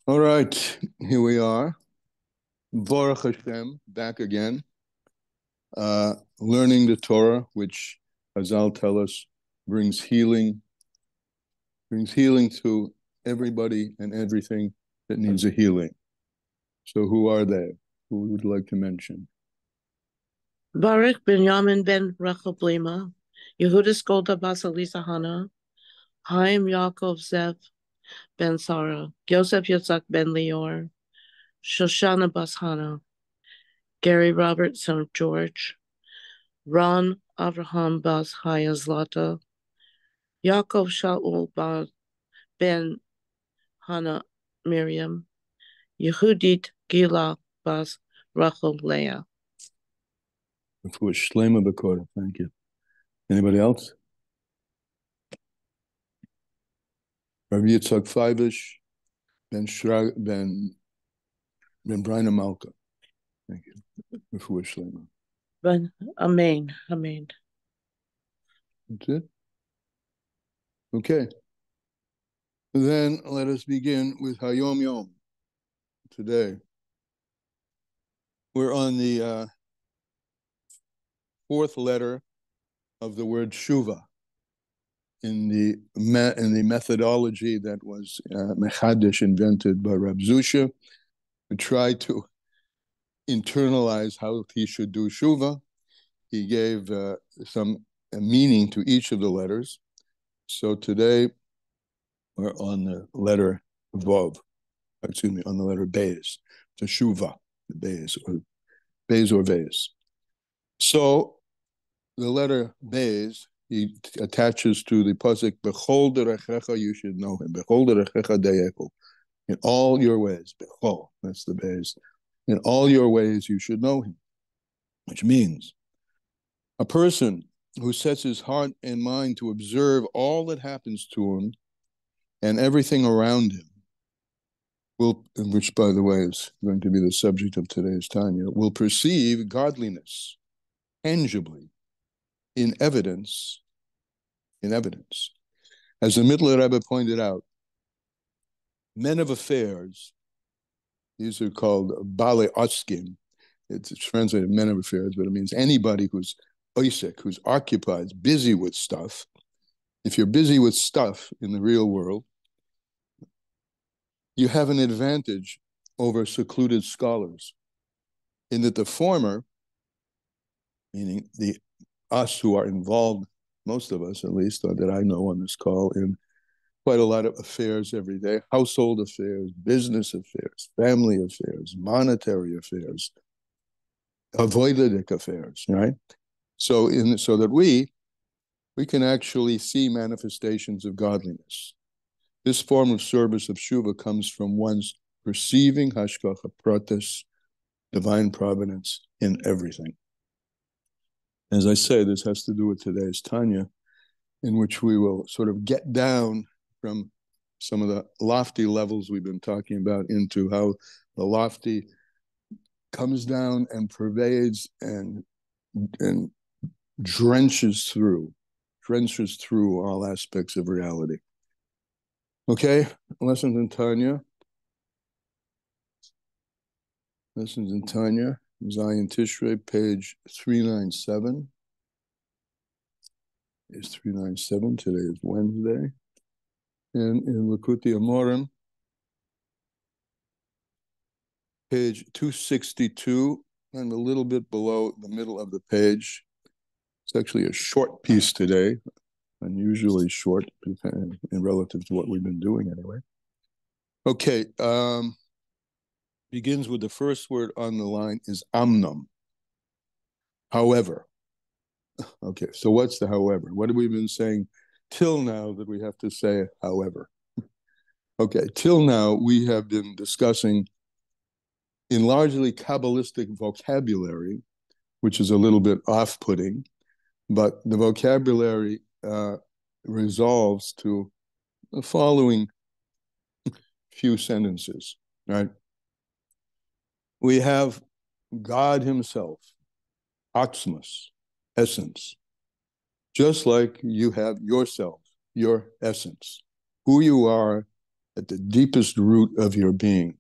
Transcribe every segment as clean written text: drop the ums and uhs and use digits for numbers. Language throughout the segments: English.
All right, here we are. Baruch Hashem, back again, learning the Torah, which Hazal tell us brings healing to everybody and everything that needs a healing. So who are they? Who would like to mention? Baruch Binyamin ben Rachel Blima, Yehudis Golda Bas Elisa Hana, Chaim Yaakov Zev ben Sarah, Yosef Yitzhak ben Lior, Shoshana Bas Hana, Gary Robert son of George, Ron Avraham Bas Chaya Zlata, Yaakov Shaul ben Hana Miriam, Yehudit Gila Bas Rachel Leah. Shlema B'Korah, thank you. Anybody else? Rabbi Yitzhak Feibish, Ben Brina Malka. Thank you. Before Shlema. Amen. That's it? Okay. Then let us begin with Hayom Yom. Today, we're on the fourth letter of the word Shuva in the methodology that was Mechadish invented by Rab Zusha, who tried to internalize how he should do Shuva. He gave some meaning to each of the letters. So today, we're on the letter Vav. On the letter Beis, to Shuva, Beis or Beis. So the letter Beis, he attaches to the pasuk, Bechol derechecha, you should know him. Bechol derechecha deyechu. In all your ways, Bechol, that's the Beis. In all your ways, you should know him. Which means a person who sets his heart and mind to observe all that happens to him and everything around him, which, by the way, is going to be the subject of today's Tanya, will perceive godliness tangibly in evidence. As the Mittler Rebbe pointed out, men of affairs, these are called Bale Oskin. It's translated men of affairs, but it means anybody who's oisek, who's occupied, busy with stuff. If you're busy with stuff in the real world, you have an advantage over secluded scholars, in that the former, meaning us who are involved, most of us at least, that I know on this call, in quite a lot of affairs every day, household affairs, business affairs, family affairs, monetary affairs, avoidic affairs, right? So that we can actually see manifestations of godliness. This form of service of Shuva comes from one's perceiving hashgacha pratis, divine providence, in everything. As I say, this has to do with today's Tanya, in which we will sort of get down from some of the lofty levels we've been talking about into how the lofty comes down and pervades and drenches through all aspects of reality. Okay, lessons in Tanya, Zion Tishrei, page 397. It's 397, today is Wednesday. And in Likutei Amorim, page 262, and a little bit below the middle of the page. It's actually a short piece today, unusually short, in relative to what we've been doing anyway. Okay, begins with the first word on the line is amnam. However. Okay, so what's the however? What have we been saying till now that we have to say however? Okay, till now we have been discussing in largely Kabbalistic vocabulary, which is a little bit off-putting, but the vocabulary resolves to the following few sentences, right? We have God himself, Atzmus, essence, just like you have yourself, your essence. who you are at the deepest root of your being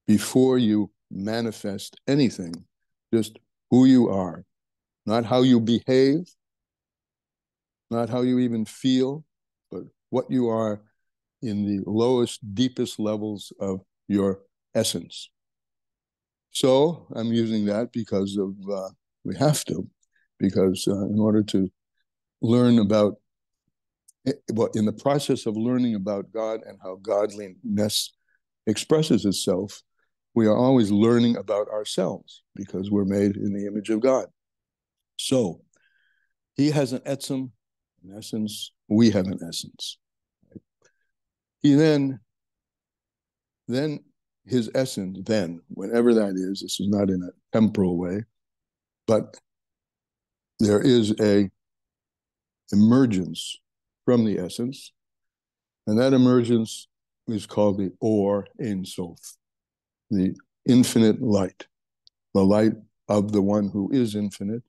before you manifest anything, just who you are, not how you behave, not how you even feel, but what you are in the lowest, deepest levels of your essence. So I'm using that because of, we have to, because in order to learn about, well, in the process of learning about God and how godliness expresses itself, we are always learning about ourselves because we're made in the image of God. So he has an etzem, an essence, we have an essence. He then his essence, then, whenever that is, this is not in a temporal way, but there is a emergence from the essence, and that emergence is called the Or Ein Sof, the infinite light, the light of the one who is infinite,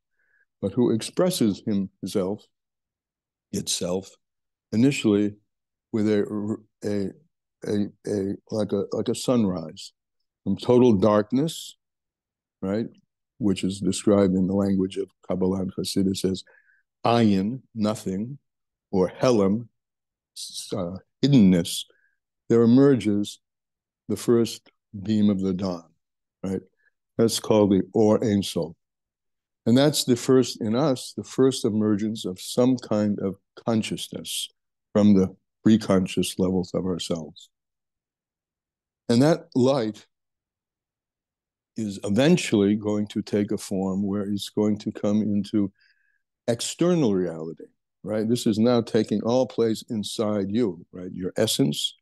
but who expresses himself, itself, initially with a like a sunrise from total darkness, right, which is described in the language of Kabbalah and Hasidus as ayin, nothing, or helam, hiddenness. There emerges the first beam of the dawn, right? That's called the Or Ein Sof. And that's the first, in us, the first emergence of some kind of consciousness from the pre-conscious levels of ourselves. And that light is eventually going to take a form where it's going to come into external reality, right? This is now taking all place inside you, right? Your essence,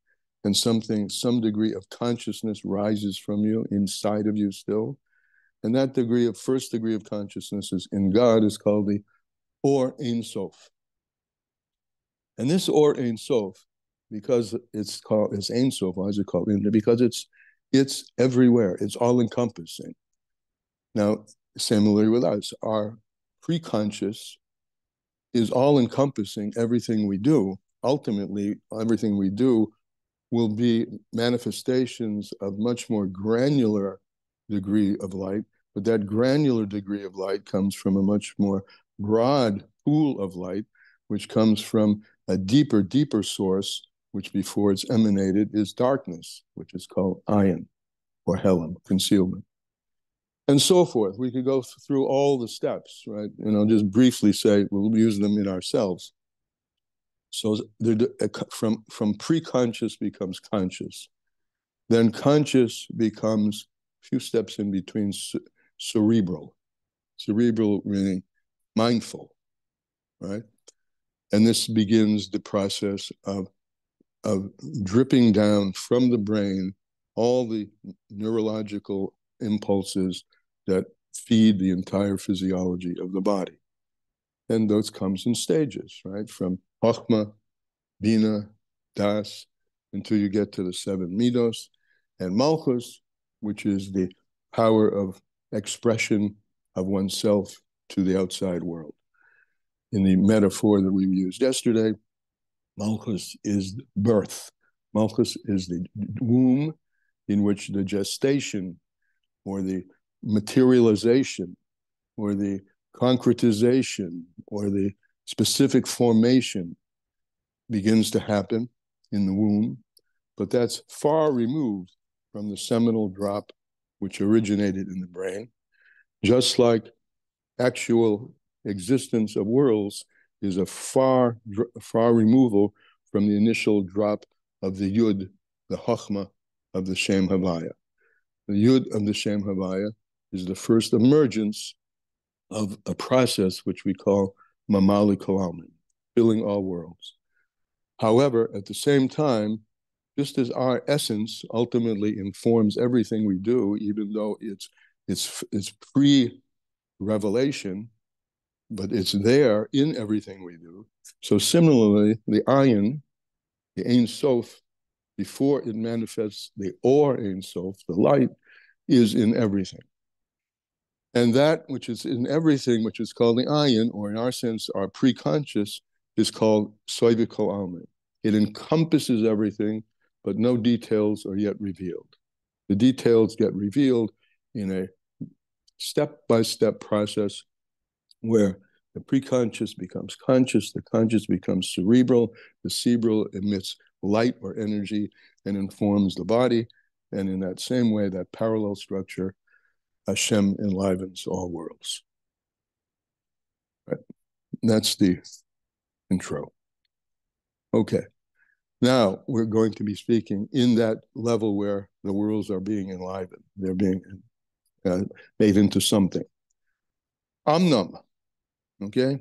and some degree of consciousness rises from you, inside of you still. And that first degree of consciousness is in God is called the Or Ein Sof. And this Or Ein Sof, because it's Ein Sof, why is it called? Because it's everywhere, it's all encompassing. Now, similarly with us, our pre-conscious is all encompassing everything we do. Ultimately, everything we do will be manifestations of much more granular degree of light, but that granular degree of light comes from a much more broad pool of light, which comes from a deeper source, which before it's emanated is darkness, which is called ayin, or helam, concealment. And so forth. We could go through all the steps, right? And I'll just briefly say, we'll use them in ourselves. So from pre-conscious becomes conscious. Then conscious becomes a few steps in between cerebral. Cerebral meaning mindful, right? And this begins the process of dripping down from the brain all the neurological impulses that feed the entire physiology of the body. And those comes in stages, right? From Chochmah, Bina, Das, until you get to the 7 Midos, and Malchus, which is the power of expression of oneself to the outside world. In the metaphor that we used yesterday, Malchus is birth. Malchus is the womb in which the gestation or the materialization or the concretization or the specific formation begins to happen in the womb, but that's far removed from the seminal drop which originated in the brain, just like actual existence of worlds is a far removal from the initial drop of the Yud, the Chochmah of the Shem Havaya. The Yud of the Shem Havaya is the first emergence of a process which we call Mamali Kalamin, filling all worlds. However, at the same time, just as our essence ultimately informs everything we do, even though it's pre-revelation, but it's there in everything we do. So similarly, the ayin, the Ein Sof, before it manifests the Or Ein Sof, the light, is in everything. And that which is in everything, which is called the ayin, or in our sense, our pre-conscious, is called Soivik Almin. It encompasses everything, but no details are yet revealed. The details get revealed in a step-by-step process where the preconscious becomes conscious, the conscious becomes cerebral, the cerebral emits light or energy and informs the body. And in that same way, that parallel structure, Hashem enlivens all worlds. Right? That's the intro. Okay. Now we're going to be speaking in that level where the worlds are being enlivened. They're being made into something. Amnam. Okay?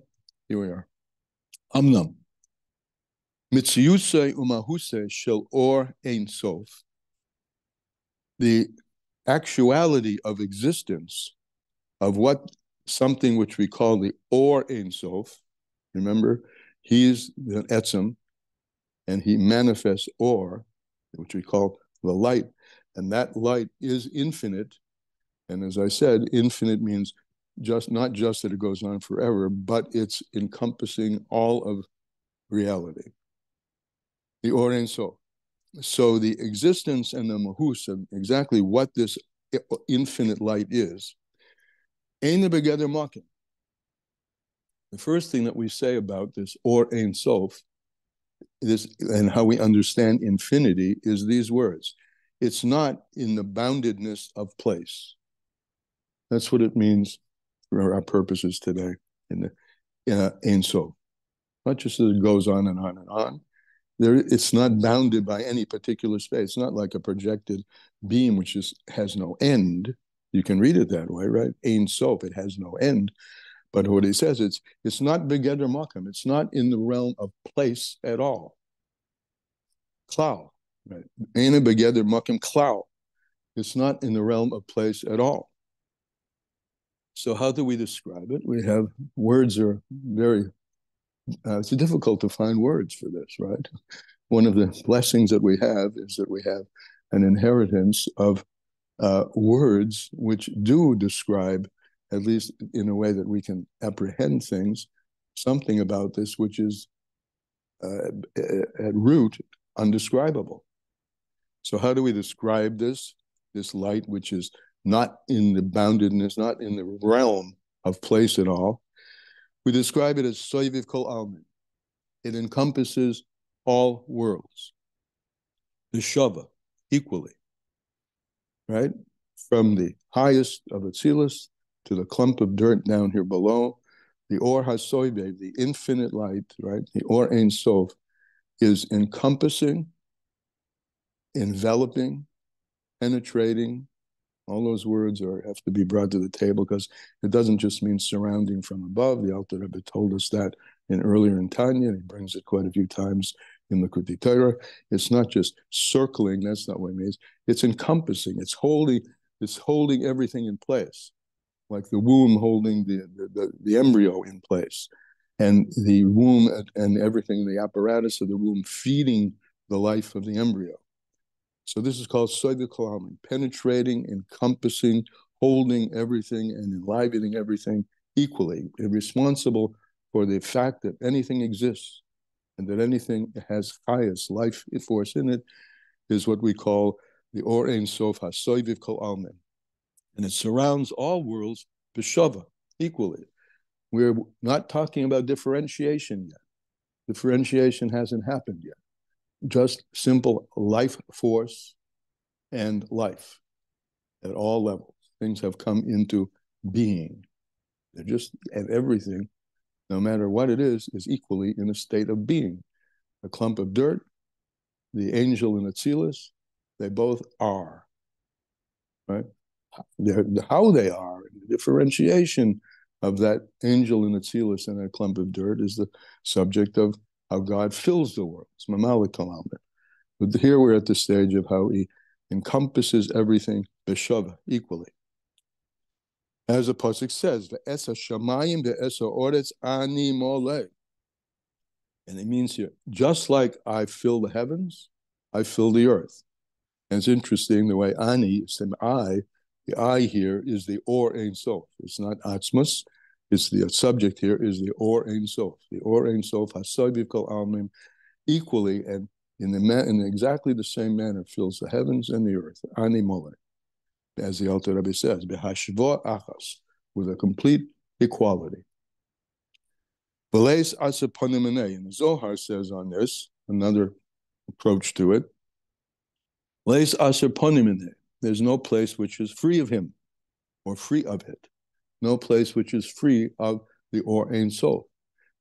Here we are. Amnam. Mitziyuse umahuse shel or ein sof. The actuality of existence of what something which we call the or ein sof. Remember, he's the etzem, and he manifests or, which we call the light, and that light is infinite. And as I said, infinite means not just that it goes on forever, but it's encompassing all of reality. The or ein sof. So the existence and the mahus of exactly what this infinite light is, ein begeder makim. The first thing that we say about this or ein sof, this and how we understand infinity, is these words. It's not in the boundedness of place. That's what it means for our purposes today in the ein sof. Not just that it goes on and on and on. It's not bounded by any particular space. It's not like a projected beam which has no end. You can read it that way, right? Ein sof, it has no end. But what he says, it's not begeder makom. It's not in the realm of place at all. Klal, right? Ein begeder makom klal. It's not in the realm of place at all. So how do we describe it? We have words are very. It's difficult to find words for this, right? One of the blessings that we have is that we have an inheritance of words which do describe, at least in a way that we can apprehend things, something about this which is at root undescribable. So how do we describe this light which is not in the boundedness, not in the realm of place at all? We describe it as soiviv kol almin. It encompasses all worlds, the shava, equally, right? From the highest of Atzilus to the clump of dirt down here below, the Or HaSoivev, the infinite light, right? The Or Ein Sof is encompassing, enveloping, penetrating. All those words have to be brought to the table because it doesn't just mean surrounding from above. The Alter Rebbe told us that earlier in Tanya, and he brings it quite a few times in the Likutei Torah. It's not just circling. That's not what it means. It's encompassing. It's holding everything in place, like the womb holding the embryo in place, and the womb and everything, the apparatus of the womb feeding the life of the embryo. So this is called soiviv kol almin, penetrating, encompassing, holding everything and enlivening everything equally, responsible for the fact that anything exists and that anything has highest life force in it, is what we call the Or Ein Sof HaSoiviv Kol Almin. And it surrounds all worlds b'shava, equally. We're not talking about differentiation yet. Differentiation hasn't happened yet. Just simple life force and life at all levels. Things have come into being. They're just, and everything, no matter what it is equally in a state of being. A clump of dirt, the angel in Atzilus, they both are, right? How they are, the differentiation of that angel in Atzilus and that clump of dirt is the subject of how God fills the world. It's mamalik kalam. But here we're at the stage of how he encompasses everything b'shava, equally. As the pasuk says, "Ve'esa shamayim ve'esa oretz ani moleh," and it means here, just like I fill the heavens, I fill the earth. And it's interesting the way ani, the I here is the Or Ein Sof. It's not atzmus. It's the subject here is the Or Ein Sof. The Or Ein Sof HaSoiviv Kol Almin equally and in exactly the same manner fills the heavens and the earth, ani mole, as the Alter Rebbe says, behashvo achas, with a complete equality. V'leis asaponim anei, and the Zohar says on this, another approach to it, leis asaponim anei, there's no place which is free of him, or free of it. No place which is free of the Or Ein Sof,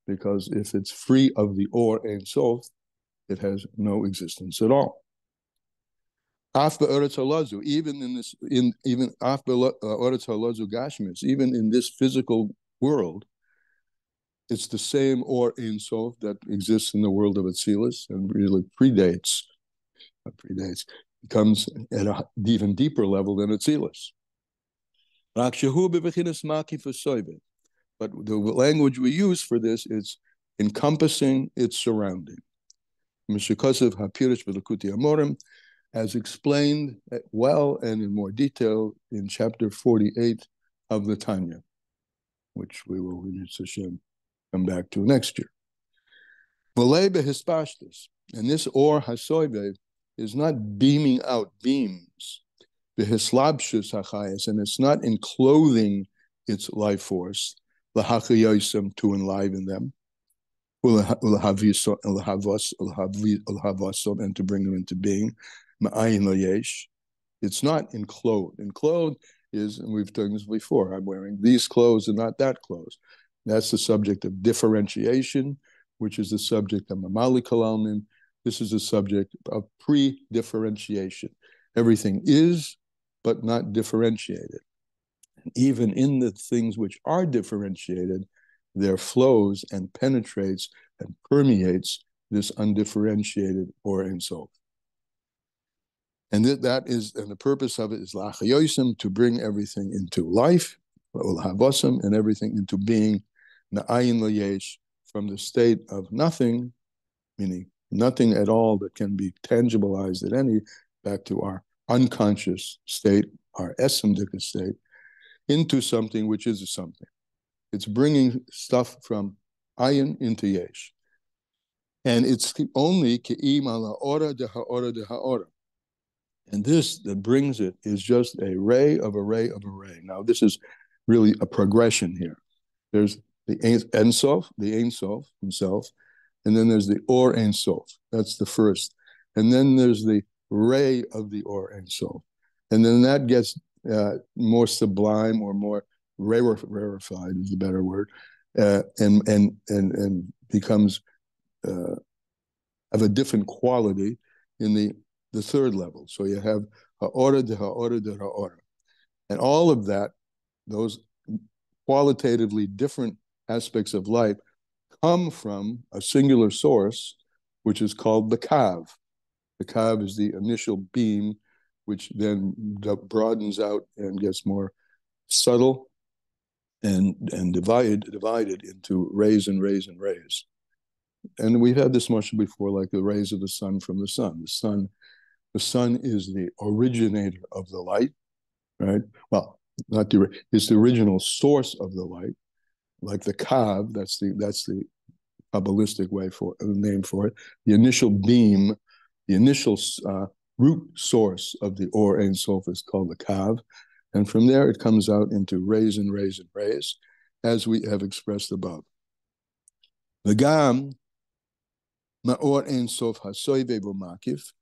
because if it's free of the Or Ein Sof, it has no existence at all. Af be'eretz halazu, even in this, even af be'eretz halazu gashmis, even in this physical world, it's the same Or Ein Sof that exists in the world of Atzilus and really becomes at an even deeper level than Atzilus. But the language we use for this is encompassing its surrounding. As explained well and in more detail in chapter 48 of the Tanya, which we will come back to next year. And this Or Hasoive is not beaming out beams, and it's not enclothing its life force, to enliven them, and to bring them into being. It's not enclosed. Enclosed is, and we've done this before, I'm wearing these clothes and not that clothes. That's the subject of differentiation, which is the subject of Mamali Kalalmin. This is the subject of pre-differentiation. Everything is, but not differentiated. And even in the things which are differentiated, there flows and penetrates and permeates this undifferentiated Or Ein Sof. And that is, and the purpose of it is lachayosim, to bring everything into life, ulhavosim, and everything into being, na'ayin layesh, from the state of nothing, meaning nothing at all that can be tangibilized at any, back to our unconscious state, our esamdika state, into something which is a something. It's bringing stuff from ayin into yesh. And it's only ke'im ala ora de ha'ora de ha'ora. And this that brings it is just a ray of a ray of a ray. Now, this is really a progression here. There's the Ein Sof, the Ein Sof himself, and then there's the Or Ein Sof. That's the first. And then there's the ray of the Or Ein Sof. And then that gets more sublime or more rarefied is the better word, and becomes of a different quality in the third level. So you have ha'ora de ha'ora de ha'ora. And all of that, those qualitatively different aspects of life, come from a singular source, which is called the Kav. The Kav is the initial beam, which then broadens out and gets more subtle and divided into rays and rays and rays. And we've had this much before, like the rays of the sun from the sun. The sun is the originator of the light, right? Well, it's the original source of the light, like the Kav. That's the Kabbalistic name for it. The initial beam, the initial root source of the Or Ein Sof is called the Kav, and from there it comes out into rays and rays and rays, as we have expressed above. The Gam Ma'or Ein Sof Hasoive B'Makif,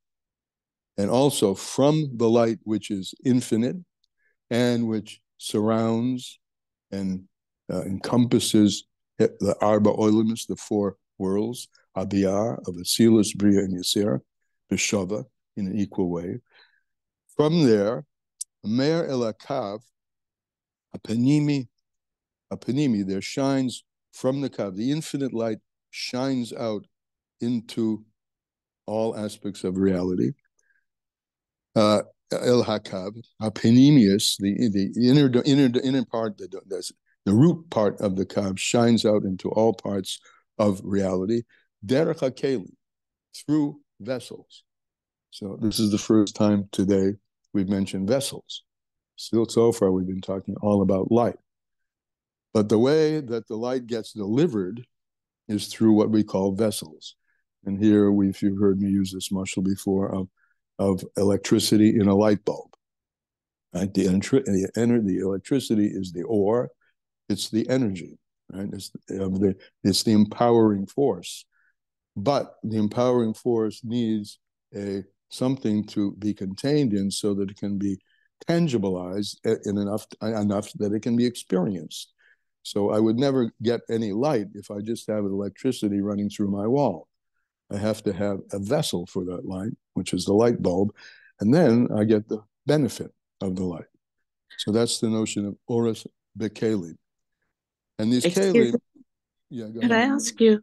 and also from the light which is infinite and which surrounds and encompasses the Arba Oilimus, the four worlds, Abiyah, of Atzilus, Bria, and Yisera, B'Shava, in an equal way. From there, Mer Elakav, Apanimi, there shines from the Kav, the infinite light shines out into all aspects of reality. El Hakav, Apanemius, the inner part, the root part of the Kav shines out into all parts of reality. Derech HaKelim, through vessels. So this is the first time today we've mentioned vessels. Still, so far we've been talking all about light. But the way that the light gets delivered is through what we call vessels. And here, you've heard me use this muscle before of electricity in a light bulb. Right? The electricity is the ore, it's the energy, right? It's the empowering force. But the empowering force needs something to be contained in so that it can be tangibilized in enough that it can be experienced. So I would never get any light if I just have electricity running through my wall. I have to have a vessel for that light, which is the light bulb, and then I get the benefit of the light. So that's the notion of oris bekalim. And these kalim, yeah, go Could I ahead. ask you,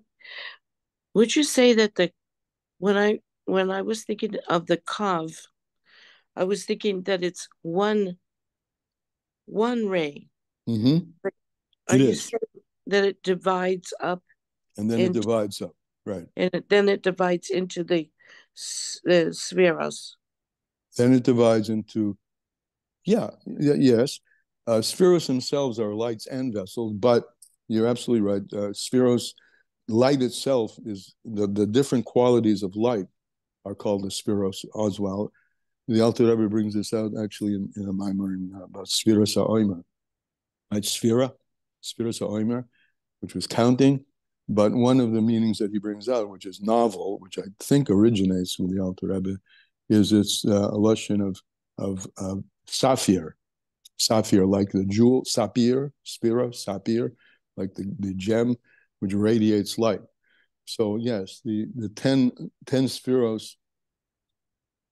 would you say that when I was thinking of the kav, I was thinking that it's one ray. Mm-hmm. Are It you is. saying that it divides up And then it divides up, right? and then it divides into the spheros? Then it divides into, yes. Spheros themselves are lights and vessels, but you're absolutely right. Spheros, light itself is the different qualities of light are called the spheros as well. The Alter Rebbe brings this out actually in a mimer about Spheros HaOmer, right? Spheros HaOmer, which was counting. But one of the meanings that he brings out, which is novel, which I think originates with the Alter Rebbe, is it's a lesson of sapphire, like the jewel, sapphire, like the gem, which radiates light. So yes, the 10 spheros,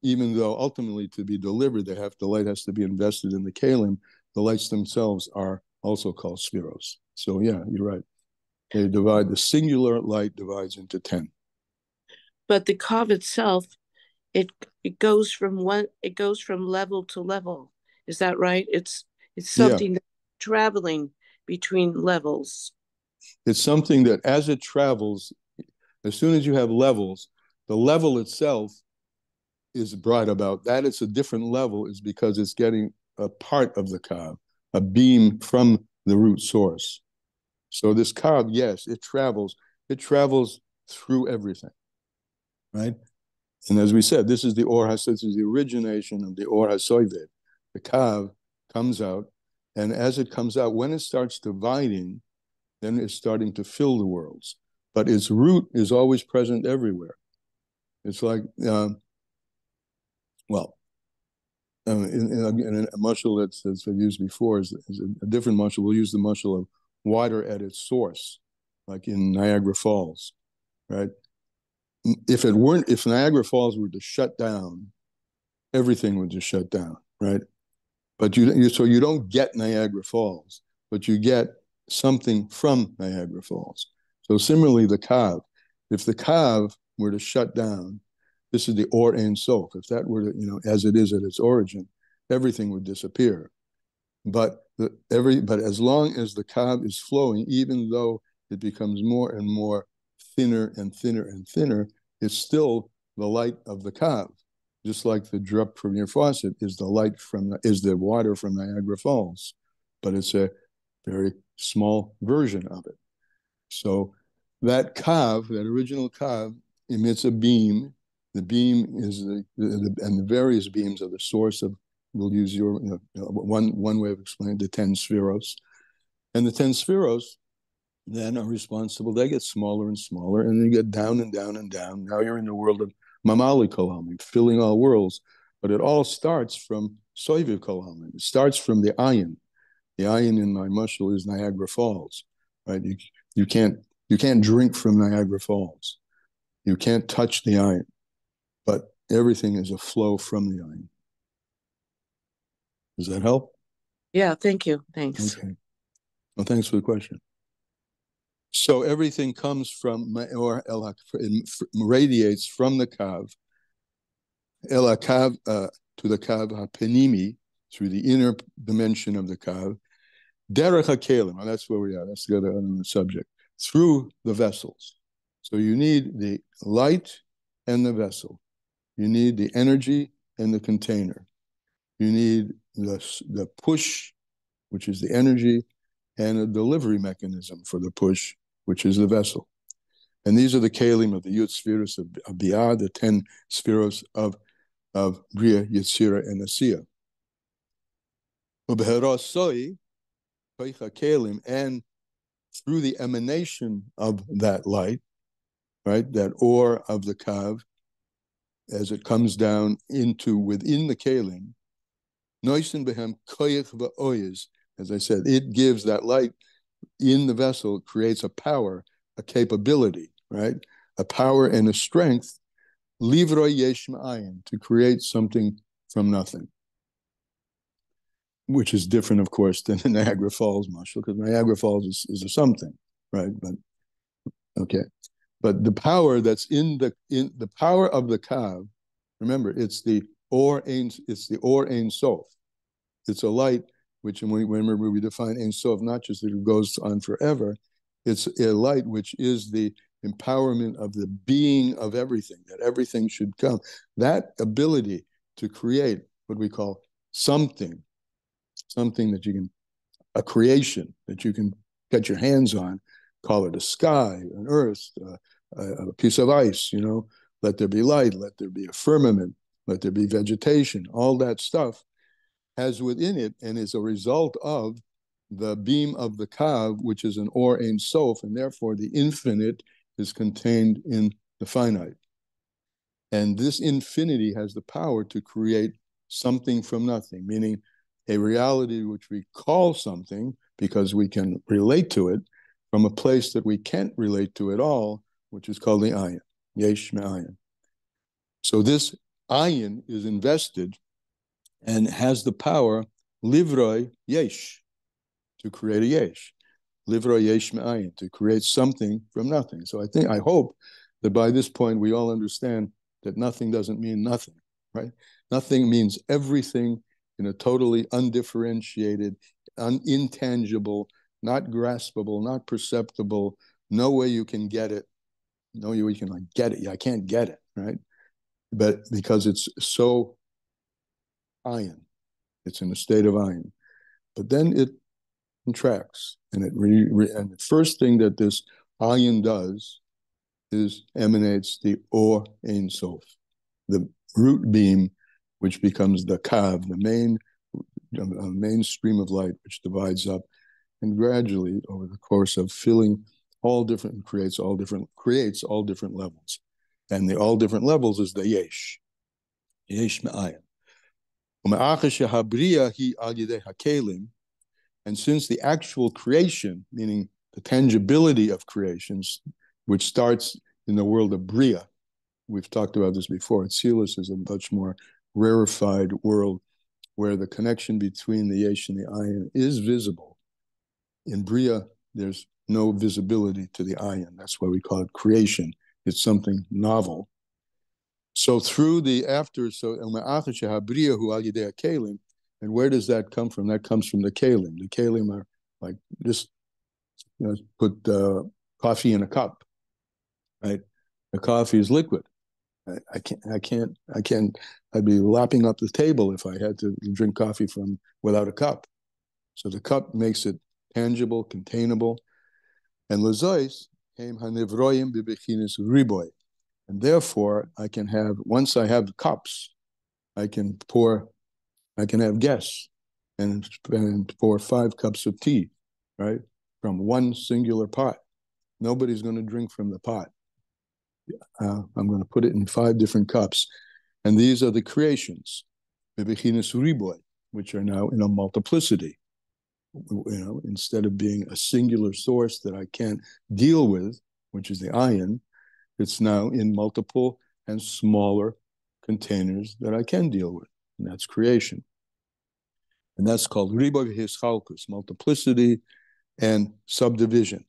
even though ultimately to be delivered, the light has to be invested in the kalim. The lights themselves are also called spheros. So yeah, you're right. They divide, the singular light divides into 10. But the kav itself, it goes from level to level. Is that right? It's Yeah. something that's traveling between levels. It's something that as it travels, as soon as you have levels, the level itself is brought about. That it's a different level is because it's getting a part of the kav, a beam from the root source. So this kav, yes, it travels through everything, right? And as we said, this is the this is the origination of the Or HaSoivet. The kav comes out, and as it comes out, when it starts dividing, then it's starting to fill the worlds. But its root is always present everywhere. It's like, in a muscle that's used before is a different muscle. We'll use the muscle of water at its source, like in Niagara Falls, right? If Niagara Falls were to shut down, everything would just shut down, right? But so you don't get Niagara Falls, but you get something from Niagara Falls. So similarly, the kav, if the kav were to shut down, this is the Or Ein Sof. If that were to, as it is at its origin, everything would disappear. But as long as the kav is flowing, even though it becomes more and more thinner and thinner and thinner, it's still the light of the kav. Just like the drip from your faucet is the water from Niagara Falls, but it's a very small version of it. So that kav, that original kav, emits a beam. The beam is and the various beams are the source of. We'll use one way of explaining the 10 spheros, and the 10 spheros then are responsible. They get smaller and smaller, and then you get down and down and down. Now you're in the world of Mamali Kohalmi, filling all worlds. But it all starts from Soiviv Kohalmi. It starts from the ayin. The ayin in my mushal is Niagara Falls, right? You can't drink from Niagara Falls. You can't touch the ayin, but everything is a flow from the ayin. Does that help? Yeah, thank you. Thanks. Okay. Well, thanks for the question. So everything comes from or radiates from the kav el kav to the kav hapenimi, through the inner dimension of the kav. Derech hakelim. Well, that's where we are. That's the other subject. Through the vessels. So you need the light and the vessel. You need the energy and the container. You need the push, which is the energy, and a delivery mechanism for the push, which is the vessel. And these are the kelim of the Yud spheres of Biyah, the 10 spheres of Bria, Yetzira, and Asiyah. And through the emanation of that light, right, that ore of the kav, as it comes down into within the kelim, noisin behem koyach va'oyez, as I said, it gives that light in the vessel, creates a power, a capability, right, a power and a strength, livro yesh ma'ayin, to create something from nothing, which is different, of course, than the Niagara Falls mashal, because Niagara Falls is a something, right? But okay, but the power that's in the power of the kav, remember, it's the or ein sof. It's a light which, and remember, we define ein sof not just that it goes on forever. It's a light which is the empowerment of the being of everything, that everything should come. That ability to create what we call something that you can, a creation that you can get your hands on, call it a sky, an earth, a piece of ice, let there be light, let there be a firmament, let there be vegetation, all that stuff has within it and is a result of the beam of the kav, which is an or ein sof, and therefore the infinite is contained in the finite. And this infinity has the power to create something from nothing, meaning a reality which we call something because we can relate to it from a place that we can't relate to at all, which is called the ayin, yesh me'ayin. So this ayin is invested and has the power, livroi yesh, to create a yesh, livroi yesh me'ayin, to create something from nothing. So I hope that by this point we all understand that nothing doesn't mean nothing, right? Nothing means everything in a totally undifferentiated, intangible, not graspable, not perceptible, no way you can get it, no way you can get it. I can't get it, right? But because it's so ayin, it's in a state of ayin. But then it contracts, and and the first thing that this ayin does is emanates the or ein sof, the root beam, which becomes the kav, the main stream of light, which divides up and gradually over the course of filling all different, creates all different levels. And the all different levels is the yesh me'ayin. And since the actual creation, meaning the tangibility of creations, which starts in the world of Bria, we've talked about this before, Atzilus is a much more rarefied world where the connection between the yesh and the ayin is visible. In Bria, there's no visibility to the ayin. That's why we call it creation. It's something novel. So through the after, and where does that come from? That comes from the kelim. The kelim are like just put coffee in a cup, right? The coffee is liquid. I can't. I'd be lapping up the table if I had to drink coffee without a cup. So the cup makes it tangible, containable, and lezois came hanivroyim bibechinis riboy, and therefore I can have, once I have cups, I can have guests and pour 5 cups of tea, right, from one singular pot. Nobody's going to drink from the pot. I'm going to put it in 5 different cups. And these are the creations, bebechinas riboy, which are now in a multiplicity. Instead of being a singular source that I can't deal with, which is the ayin, it's now in multiple and smaller containers that I can deal with. And that's creation. And that's called riboy v'hischalkus, multiplicity and subdivision.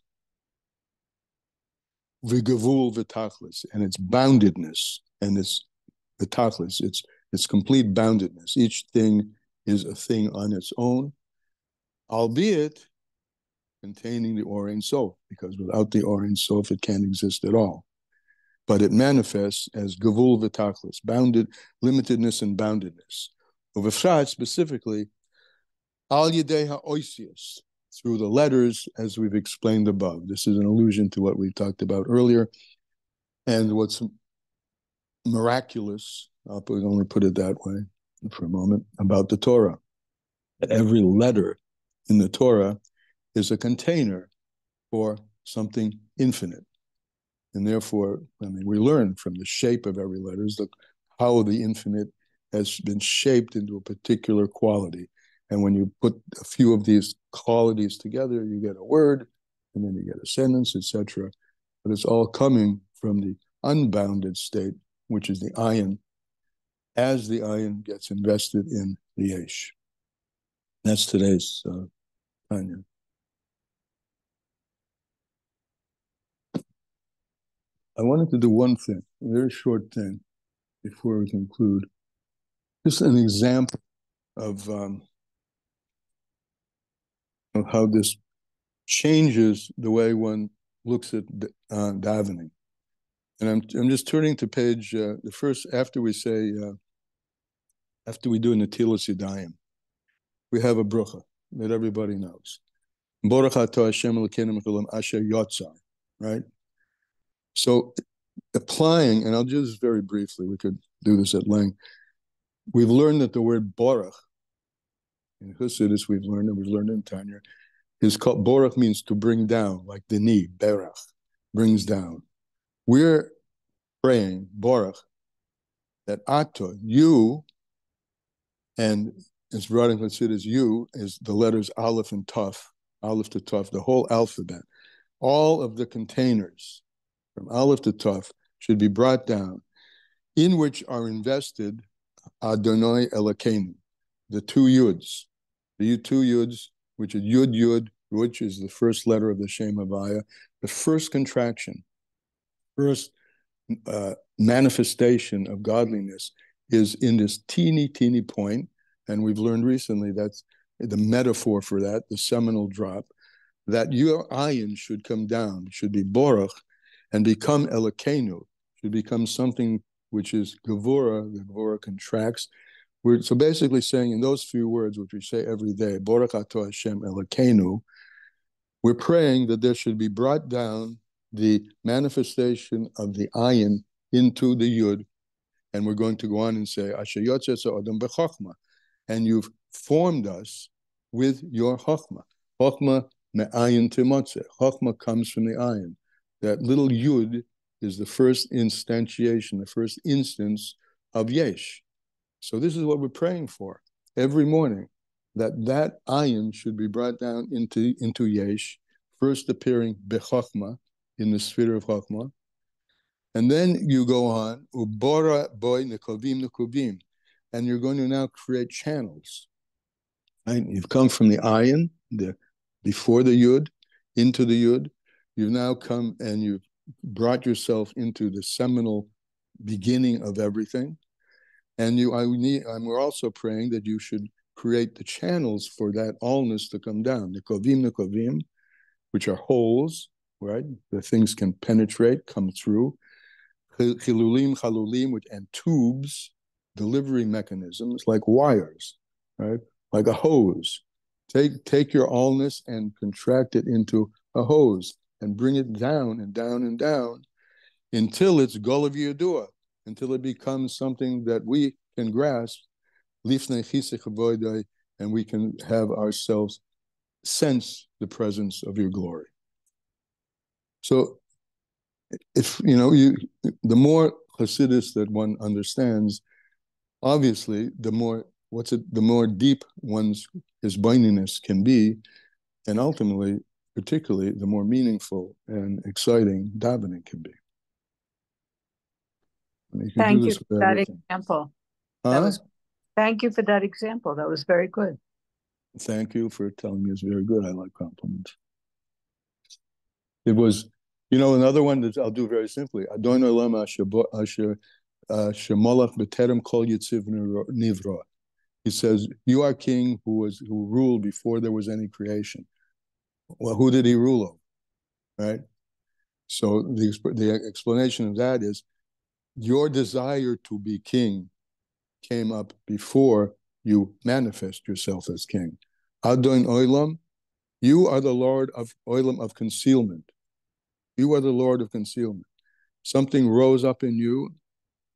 V'gavul v'tachlis, and its boundedness, and its v'tachlis, its complete boundedness. Each thing is a thing on its own, albeit containing the or ein sof, because without the or ein sof, it can't exist at all. But it manifests as gavul v'tachlis, bounded, limitedness and boundedness. Uvefrat, specifically, al yedei ha'oisius, through the letters, as we've explained above. This is an allusion to what we talked about earlier. And what's miraculous, I'll only put it that way for a moment, about the Torah. Every letter in the Torah is a container for something infinite. And therefore, we learn from the shape of every letter how the infinite has been shaped into a particular quality. And when you put a few of these qualities together, you get a word, and then you get a sentence, etc. But it's all coming from the unbounded state, which is the ayin, as the ayin gets invested in the yesh. That's today's Tanya. I wanted to do one thing, a very short thing, before we conclude. Just an example of how this changes the way one looks at davening. And I'm just turning to page the first after we say after we do Netilas Yadayim, we have a bracha that everybody knows. Baruch atah Hashem Elokeinu melech asher yotzar, right? So applying, and I'll just very briefly, we could do this at length. We've learned that the word Baruch in Chassidus, we've learned in Tanya, is called Baruch, means to bring down, like the knee, Berach, brings down. We're praying Baruch that Ato, you, and it's brought in Chassidus, you is the letters Aleph and Taf, Aleph to Taf, the whole alphabet. All of the containers from Aleph to Taf should be brought down, in which are invested Adonai Elokeinu, the two Yuds, which is Yud, which is the first letter of the Shem Havaya, the first contraction, first manifestation of godliness is in this teeny point, and we've learned recently that's the metaphor for that, the seminal drop, that your ayin should come down, should be Baruch, and become Elokeinu, should become something which is Gevurah, the Gevurah contracts. We're so basically saying in those few words, which we say every day, Baruch atah Hashem Elokeinu, we're praying that there should be brought down the manifestation of the ayin into the yud, and we're going to go on and say, Asher yotzes adam b'chokhmah, and you've formed us with your chokhmah. Chokhmah me'ayin timotzeh. Chokhmah comes from the ayin. That little yud is the first instantiation, the first instance of yesh. So this is what we're praying for every morning, that ayin should be brought down into yesh, first appearing bechachma, in the sphere of chachma, and then you go on ubora boy nekuvim, and you're going to now create channels. Right? You've come from the ayin, before the yud, into the yud. You've now come and you've brought yourself into the seminal beginning of everything. And we're also praying that you should create the channels for that allness to come down. Nekovim, which are holes, right? The things can penetrate, come through. Chalulim, and tubes, delivery mechanisms, like wires, right? Like a hose. Take your allness and contract it into a hose and bring it down and down and down until it's Golav Yadua, until it becomes something that we can grasp, and we can have ourselves sense the presence of your glory. So, if the more Hasidus that one understands, obviously, the more deep his bindiness can be, and ultimately, particularly, the more meaningful and exciting davening can be. Thank you for that example. Thank you for that example. That was very good. Thank you for telling me it's very good. I like compliments. It was, another one that I'll do very simply. Adonai Olam asher shemolach b'terem kol yitziv nivra. He says, you are king who ruled before there was any creation. Well, who did he rule over? Right? So the explanation of that is, your desire to be king came up before you manifest yourself as king. Adon Olam, You are the Lord of oilam, of concealment. You are the Lord of concealment. Something rose up in you,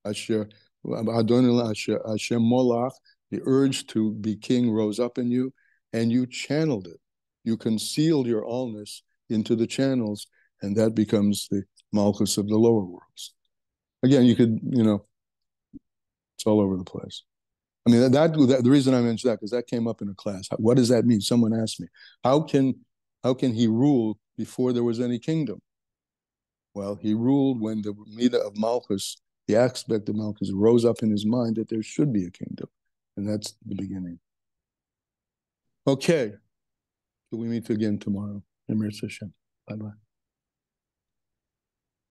Asher Molach, the urge to be king rose up in you, and you channeled it. You concealed your allness into the channels, and that becomes the Malchus of the lower worlds. Again, you could, it's all over the place. I mean, the reason I mentioned that, because that came up in a class. What does that mean? Someone asked me, how can he rule before there was any kingdom? Well, he ruled when the Midah of Malchus, the aspect of Malchus, rose up in his mind that there should be a kingdom. And that's the beginning. Okay. So we meet again tomorrow. Bye-bye.